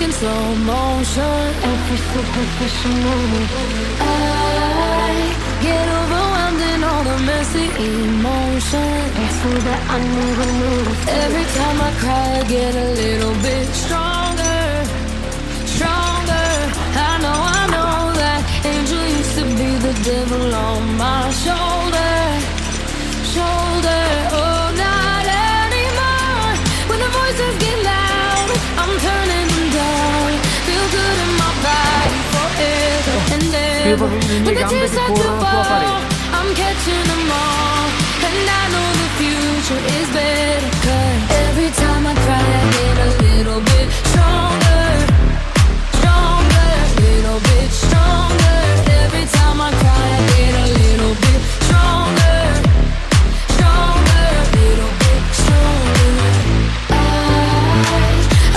like in slow motion. Every superficial moment, I get overwhelmed in all the messy emotions. It's so that I never notice. Every time I cry, I get a little bit stronger, stronger. I know that angel used to be the devil on my shoulder, shoulder. Oh, not anymore. When the voices get loud, I'm turning them down. Feel good in my body forever and ever. When the tears start to fall, I'm catching them all. And I know the future is better. 'Cause every time I cry, I get a little bit stronger, stronger, little bit stronger. Every time I cry, I get a little bit stronger, stronger, little bit stronger.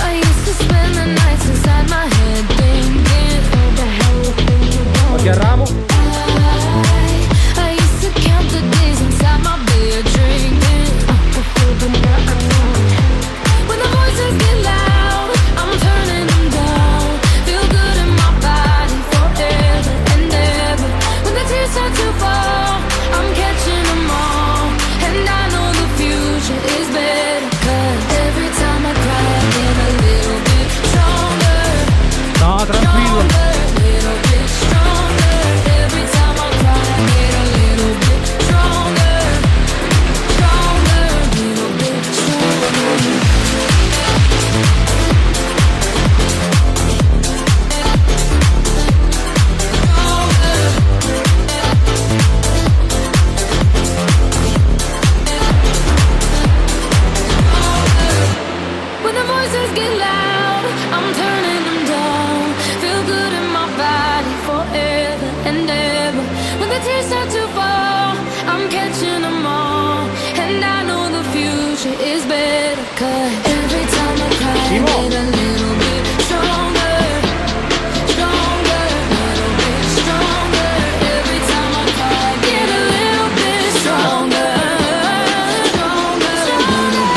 I used to spend the nights inside my head thinking, what the hell was thinking about? Oggi a Ramo. I used to count the days inside my bed drinking. When the voices get loud, I'm turning them down. Feel good in my body forever and ever. When the tears start to fall, I'm catching them all. And I know the future is better. 'Cause every time I cry, I get a little bit stronger. No, tranquillo. Little bit stronger. Every time I cry, I get a little bit stronger, stronger, little bit stronger. When the voices get loud, I'm turning them down. Feel good in my body forever and ever. When the tears start to fall, I'm catching them all. And I know the future is better. 'Cause every time I cry, I get a little bit stronger, stronger, little bit stronger. Every time I cry, I get a little bit stronger, stronger, little bit stronger. Every time I cry, I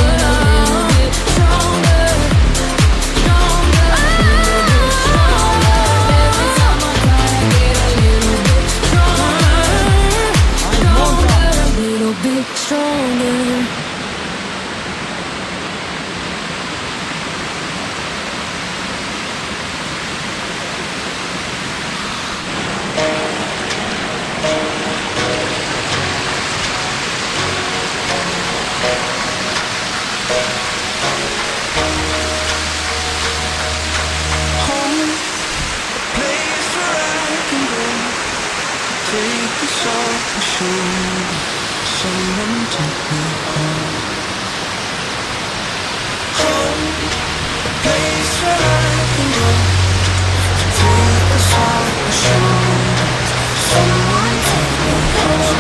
get a little bit stronger, stronger, little bit stronger. Every time I cry, I get a little bit stronger, stronger, little bit stronger. Place where I can go, take this off my shoulder. Someone take me home. Home, a place where I can go, take this off my shoulder. Someone take me home.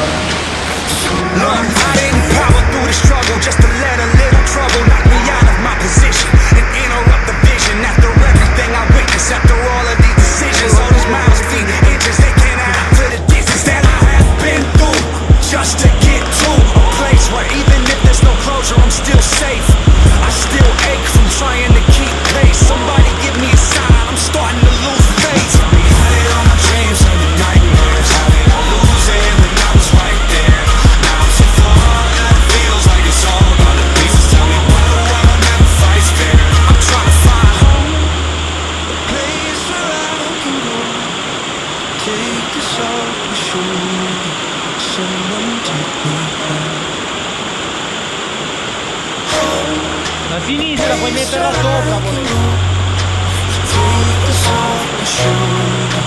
Look, I didn't power through the struggle just to let a little trouble knock me out of my position and interrupt the vision. After everything I witnessed, after all of these decisions, all these miles, feet, inches, they can't add up to the distance that I have been through just to get to a place where even if there's no closure, I'm still safe. I still ache from trying to keep pace. Somebody give me a sign, I'm starting to lose faith. I had all my dreams and the nightmares. How did I lose it when I was right there? Now I'm so far that it feels like it's all gone to pieces. Tell me why the world never fights fair. I'm trying to find home, a place where I can go. Take this off my shoulder. Someone take me home. La sinistra puoi metterla sopra, volevo. Take this off my shoulder.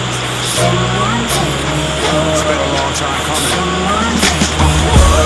Someone take me home. It's been a long time coming. Someone take me home.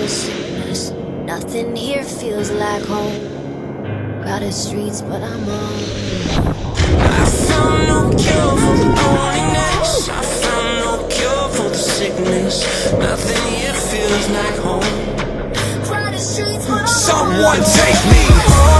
sickness. Nothing here feels like home. Crowded streets, but I'm on. I found no cure for the loneliness. I found no cure for the sickness. Nothing here feels like home. Crowded streets, but I'm on. Someone take me home.